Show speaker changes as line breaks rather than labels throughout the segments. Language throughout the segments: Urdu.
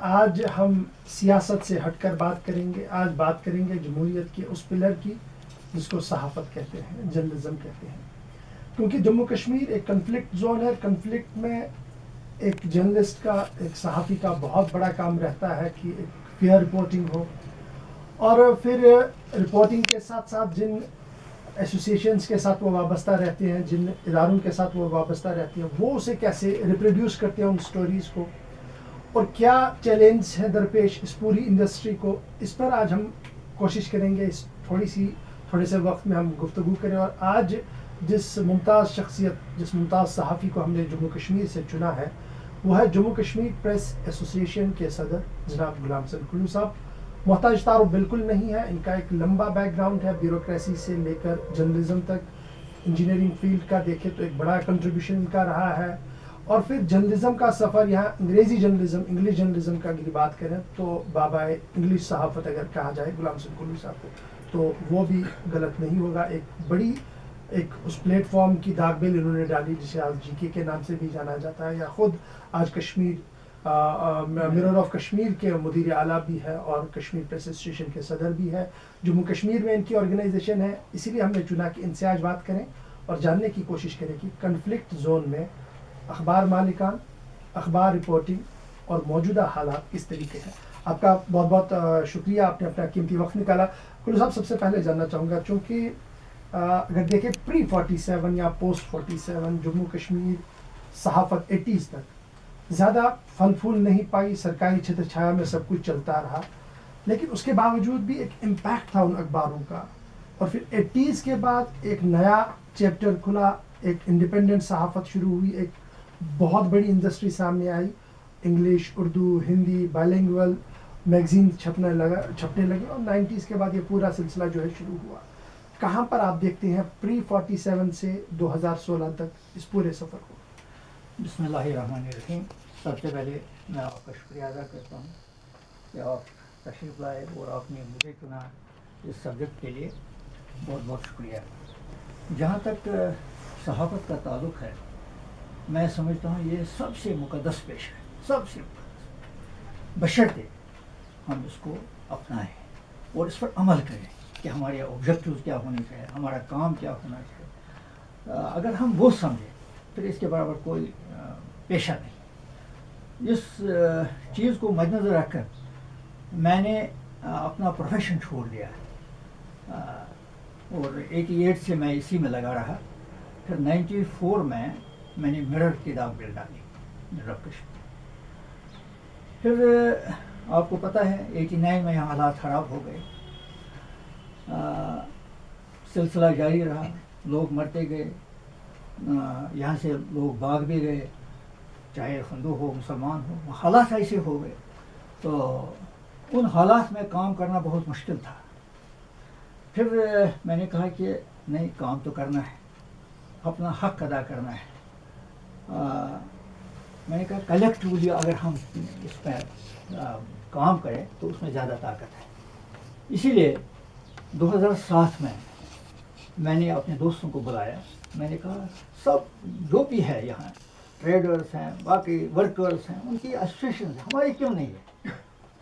آج ہم سیاست سے ہٹ کر بات کریں گے. آج بات کریں گے جمہوریت کے اس پلر کی جس کو صحافت کہتے ہیں, جرنلزم کہتے ہیں. کیونکہ جموں کشمیر ایک کنفلکٹ زون ہے. کنفلکٹ میں ایک جرنلسٹ کا, ایک صحافی کا بہت بڑا کام رہتا ہے کہ ایک فیئر رپورٹنگ ہو, اور پھر رپورٹنگ کے ساتھ ساتھ جن ایسوسیشنز کے ساتھ وہ وابستہ رہتے ہیں, جن اداروں کے ساتھ وہ وابستہ رہتے ہیں, وہ اسے کیسے ریپروڈیوس کرتے ہیں ان سٹوریز کو, اور کیا چیلنج ہے درپیش اس پوری انڈسٹری کو. اس پر آج ہم کوشش کریں گے اس تھوڑے سے وقت میں ہم گفتگو کریں. اور آج جس ممتاز شخصیت, جس ممتاز صحافی کو ہم نے جموں کشمیر سے چنا ہے, وہ ہے جموں کشمیر پریس ایسوسیشن کے صدر جناب غلام حسن کلو صاحب. محتاج تعارف بالکل نہیں ہے, ان کا ایک لمبا بیک گراؤنڈ ہے, بیوروکریسی سے لے کر جرنلزم تک. انجینئرنگ فیلڈ کا دیکھیں تو ایک بڑا کنٹریبیوشن ان کا رہا ہے, اور پھر جرنلزم کا سفر, یہاں انگریزی جرنلزم, انگلش جرنلزم کا اگر بات کریں تو بابا انگلش صحافت اگر کہا جائے غلام حسن کلو صاحب کو, تو وہ بھی غلط نہیں ہوگا. ایک بڑی اس پلیٹ فارم کی داغ بیل انہوں نے ڈالی جسے آج جی کے نام سے بھی جانا جاتا ہے, یا خود آج کشمیر مرر آف کشمیر کے مدیر اعلیٰ بھی ہے اور کشمیر پریس ایسوسیشن کے صدر بھی ہے. جموں کشمیر میں ان کی آرگنائزیشن ہے, اسی لیے ہم نے چنا کہ ان سے آج بات کریں اور جاننے کی کوشش کریں کہ کنفلکٹ زون میں اخبار مالکان, اخبار رپورٹنگ اور موجودہ حالات کس طریقے ہیں. آپ کا بہت بہت شکریہ, آپ نے اپنا قیمتی وقت نکالا. کلو صاحب, سب سے پہلے جاننا چاہوں گا, چونکہ اگر دیکھیں پری 47 یا پوسٹ 47 جموں کشمیر صحافت 80s تک زیادہ پھل پھول نہیں پائی, سرکاری چھتر چھایا میں سب کچھ چلتا رہا, لیکن اس کے باوجود بھی ایک امپیکٹ تھا ان اخباروں کا. اور پھر 80s کے بعد ایک نیا چیپٹر کھلا, ایک انڈیپینڈنٹ صحافت شروع ہوئی, ایک بہت بڑی انڈسٹری سامنے آئی, انگلش, اردو, ہندی, بائلنگول میگزین چھپنے لگے, اور 90s کے بعد یہ پورا سلسلہ جو ہے شروع ہوا. کہاں پر آپ دیکھتے ہیں پری 47 سے 2016 تک اس پورے سفر کو؟
بسم اللہ الرحمن الرحیم. سب سے پہلے میں آپ کا شکریہ ادا کرتا ہوں کہ آپ تشریف لائے اور آپ نے مجھے چنا اس سبجیکٹ کے لیے. بہت بہت شکریہ. جہاں تک صحافت کا تعلق ہے, میں سمجھتا ہوں یہ سب سے مقدس پیشہ ہے, سب سے مقدس, بشرطے ہم اس کو اپنائیں اور اس پر عمل کریں کہ ہمارے آبجیکٹیوز کیا ہونے چاہیے, ہمارا کام کیا ہونا چاہیے. اگر ہم وہ سمجھیں پھر اس کے برابر کوئی پیشہ نہیں. اس چیز کو مد نظر رکھ کر میں نے اپنا پروفیشن چھوڑ دیا, اور 88 سے میں اسی میں لگا رہا. پھر 94 میں نے مرر کی داغ بیل ڈالی, مرر آف کشمیر. پھر آپ کو پتہ ہے 89 میں یہاں حالات خراب ہو گئے, سلسلہ جاری رہا, لوگ مرتے گئے, یہاں سے لوگ بھاگ بھی گئے, چاہے ہندو ہو مسلمان ہو, حالات ایسے ہو گئے. تو ان حالات میں کام کرنا بہت مشکل تھا. پھر میں نے کہا کہ نہیں, کام تو کرنا ہے, اپنا حق ادا کرنا ہے. میں نے کہا کلیکٹیولی اگر ہم اس پہ کام کریں تو اس میں زیادہ طاقت ہے. اسی لیے 2007 میں نے اپنے دوستوں کو بلایا. میں نے کہا سب جو بھی ہے یہاں, ٹریڈرز ہیں, باقی ورکرز ہیں, ان کی ایسوسیشنز ہیں, ہماری کیوں نہیں ہے,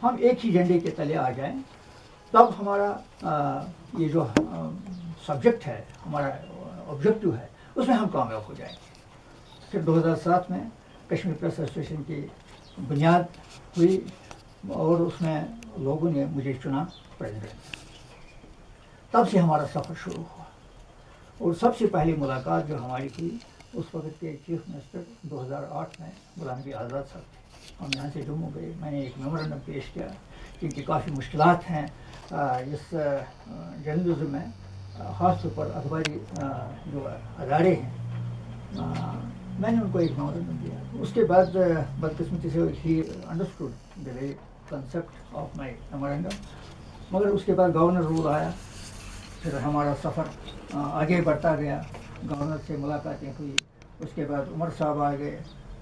ہم ایک ہی جھنڈے کے تلے آ جائیں, تب ہمارا یہ جو سبجیکٹ ہے, ہمارا آبجیکٹیو ہے, اس میں ہم کامیاب ہو جائیں گے. پھر 2007 میں کشمیر پریس ایسوسیشن کی بنیاد ہوئی, اور اس میں لوگوں نے مجھے چنا پریزیڈنٹ. تب سے ہمارا سفر شروع ہوا. اور سب سے پہلی ملاقات جو ہماری تھی اس وقت کے چیف منسٹر 2008 میں غلام نبی آزاد صاحب تھے. ہم یہاں سے جموں گئے, میں نے ایک میمورنڈم پیش کیا کیونکہ کافی مشکلات ہیں اس جرنلزم میں, خاص طور پر اخباری جو ادارے ہیں. میں نے ان کو ایک میمورنڈم دیا. اس کے بعد بدقسمتی سے he understood the very concept of my memorandum, مگر اس کے بعد گورنر رول آیا. پھر ہمارا سفر آگے بڑھتا گیا, گورنر سے ملاقاتیں ہوئی, اس کے بعد عمر صاحب آ گئے,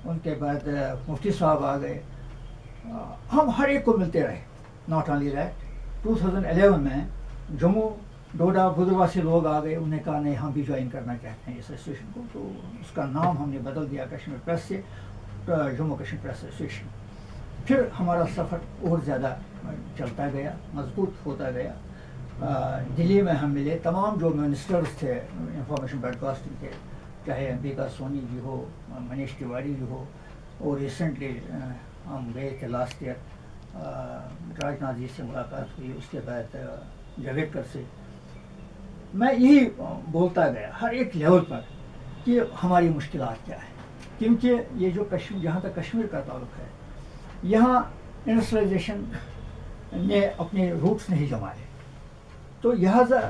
ان کے بعد مفتی صاحب آ گئے. ہم ہر ایک کو ملتے رہے. ناٹ اونلی دیٹ, 2011 میں جموں, ڈوڈا, بھدرواہ سے لوگ آ گئے. انہوں نے کہا نہیں, ہم بھی جوائن کرنا چاہتے ہیں اس ایسوسیشن کو. تو اس کا نام ہم نے بدل دیا کشمیر پریس سے جموں کشمیر پریس ایسوسیشن. پھر ہمارا سفر اور زیادہ چلتا گیا، مضبوط ہوتا گیا. دلی میں ہم ملے تمام جو منسٹرز تھے انفارمیشن براڈ کاسٹنگ کے، چاہے امبیکا سونی جی ہو، منیش تیواری جی ہو، اور ریسنٹلی ہم گئے تھے لاسٹ ایئر راج ناتھ جی سے ملاقات ہوئی، اس کے بعد جاویڈکر سے. میں یہی بولتا گیا ہر ایک لیول پر کہ ہماری مشکلات کیا ہیں، کیونکہ یہ جو جہاں تک کشمیر کا تعلق ہے، یہاں انڈسٹریلائزیشن نے اپنے روٹس نہیں جمائے، تو لہٰذا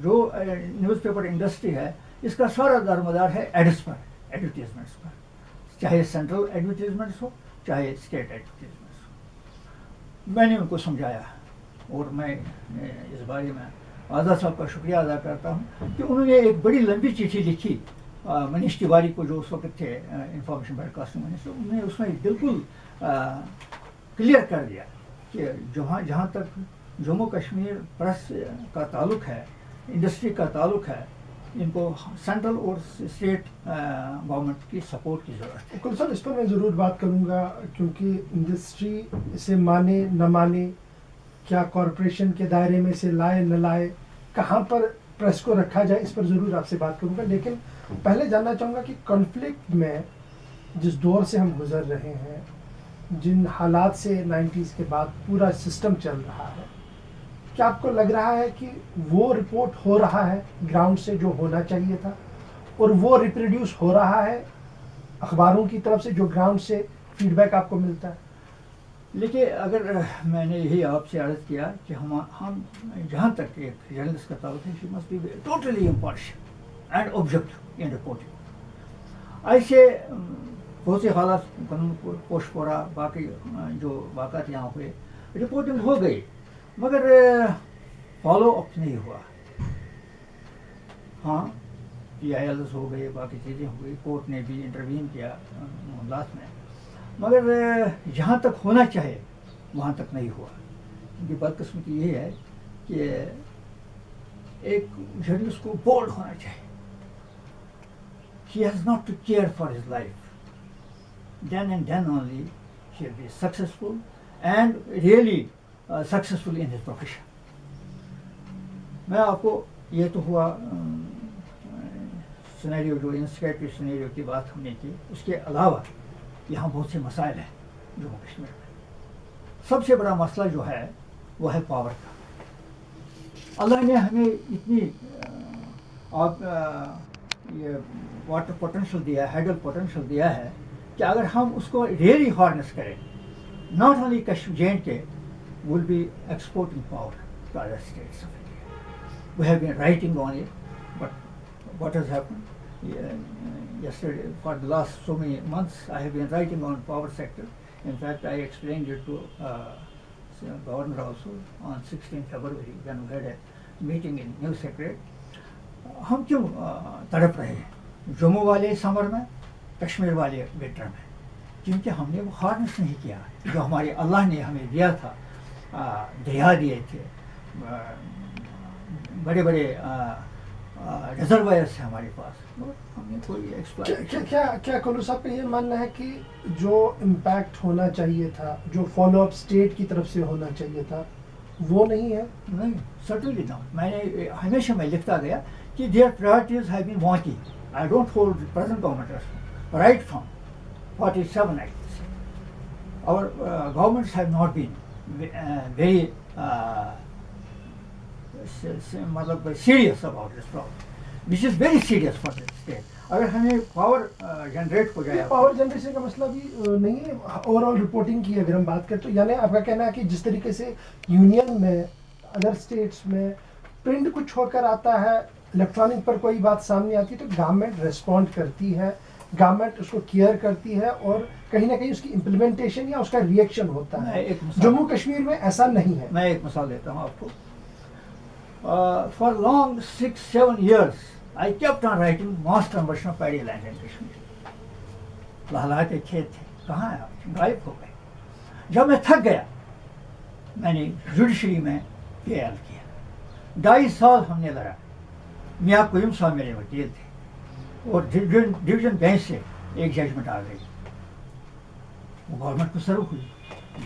جو نیوز پیپر انڈسٹری ہے اس کا سارا دارمدار ہے ایڈس پر، ایڈورٹیزمنٹس پر، چاہے سینٹرل ایڈورٹیزمنٹس ہو چاہے اسٹیٹ ایڈورٹیزمنٹس ہو. میں نے ان کو سمجھایا، اور میں اس بارے میں آزاد صاحب کا شکریہ ادا کرتا ہوں کہ انہوں نے ایک بڑی لمبی چٹھی لکھی منیش تیواری کو، جو اس وقت تھے انفارمیشن براڈ کاسٹنگ منسٹر. انہوں نے اس میں بالکل کلیئر کر دیا کہ جہاں تک جموں کشمیر پریس کا تعلق ہے، انڈسٹری کا تعلق ہے، ان کو سینٹرل اور اسٹیٹ گورنمنٹ کی سپورٹ کی ضرورت ہے.
بالکل سر، اس پر میں ضرور بات کروں گا، کیونکہ انڈسٹری اسے مانے نہ مانے، کیا کارپوریشن کے دائرے میں سے لائے نہ لائے، کہاں پر پریس کو رکھا جائے، اس پر ضرور آپ سے بات کروں گا. لیکن پہلے جاننا چاہوں گا کہ کانفلکٹ میں جس دور سے ہم گزر رہے ہیں، جن حالات سے 90s کے بعد پورا سسٹم چل رہا ہے، کیا آپ کو لگ رہا ہے کہ وہ رپورٹ ہو رہا ہے گراؤنڈ سے جو ہونا چاہیے تھا، اور وہ ریپروڈیوس ہو رہا ہے اخباروں کی طرف سے جو گراؤنڈ سے فیڈ بیک آپ کو ملتا ہے؟
لیکن اگر میں نے یہی آپ سے عرض کیا کہ ہم جہاں تک ایک جرنلسٹ کا تعلق ہے، she must be totally impartial and objective in reporting. ایسے بہت سے حالات پوش پورا باقی جو واقعات یہاں ہوئے، رپورٹنگ ہو گئی مگر فالو اپ نہیں ہوا. ہاں پی آئی ایلز ہو گئے، باقی چیزیں ہو گئی، کورٹ نے بھی انٹروین کیا معاملات میں، مگر جہاں تک ہونا چاہے وہاں تک نہیں ہوا. ان کی بدقسمتی یہ ہے کہ ایک جرنلسٹ کو بولڈ ہونا چاہیے. He has not to care for his life. Then and then only he will be successful and really successful in his profession. میں آپ کو یہ تو ہوا سینیریو، جو انسیکیورٹی سینیریو کی بات ہم نے کی. اس کے علاوہ یہاں بہت سے مسائل ہیں جموں کشمیر میں. سب سے بڑا مسئلہ جو ہے وہ ہے پاور کا. اللہ نے ہمیں اتنی یہ واٹر پوٹینشیل دیا ہے، ہائیڈل پوٹینشیل دیا ہے کہ اگر ہم اس کو ریئلی ہارنس کریں، not only J and K will be exporting power to other states of India. We have been writing on it, but what has happened yesterday for the last so many months I have been writing on power sector. In fact, I explained it to Governor also on 16 February when we had a meeting in New Secretariat. ہم کیوں تڑپ رہے ہیں جموں والے سمر میں، کشمیر والے ونٹر میں؟ کیونکہ ہم نے وہ ہارنس نہیں کیا جو ہمارے اللہ نے ہمیں دیا تھا. دریا دیے تھے، بڑے بڑے ریزروائرس ہیں ہمارے پاس، ہم نے کوئی
کیا کلو صاحب کا یہ ماننا ہے کہ جو امپیکٹ ہونا چاہیے تھا، جو فالو اپ اسٹیٹ کی طرف سے ہونا چاہیے تھا، وہ نہیں ہے؟
نہیں، سرٹنلی ناٹ. میں نے ہمیشہ میں لکھتا گیا کہ their priorities have been wonky. I don't hold present government right from 47 acts. اور governments have not been very مطلب serious about this problem which is very serious for this state. اگر ہمیں پاور جنریٹ ہو جائے،
پاور جنریشن کا مسئلہ بھی نہیں ہے. اوور آل رپورٹنگ کی اگر ہم بات کریں تو یعنی آپ کا کہنا ہے کہ جس طریقے سے یونین میں، ادر اسٹیٹس میں پرنٹ کچھ ہو کر آتا ہے، الیکٹرانک پر کوئی بات سامنے آتی ہے تو گورنمنٹ ریسپونڈ کرتی ہے، گورنمنٹ اس کو کیئر کرتی ہے اور کہیں نہ کہیں اس کی امپلیمنٹیشن یا اس کا ریئیکشن ہوتا ہے. جموں کشمیر میں ایسا نہیں ہے.
میں ایک مثال دیتا ہوں آپ کو. For long 6-7 years I kept on writing mass conversion of paddy land in Kashmir. لہلاتے کھیت تھے، کہاں ہیں آپ؟ غائب ہو گئے. جب میں تھک گیا میں نے جوڈیشری میں پی ایل کیا. 2.5 سال ہم نے لڑا. میاں قیوم صاحب میرے وکیل تھے اور ڈویژن بینچ سے ایک ججمنٹ آ گئی. وہ گورنمنٹ کو سرو ہوئی.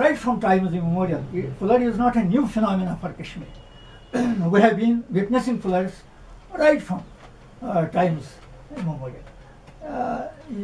Right from time immemorial, flood is not a new phenomenon for Kashmir. We have been witnessing floods right from times immemorial.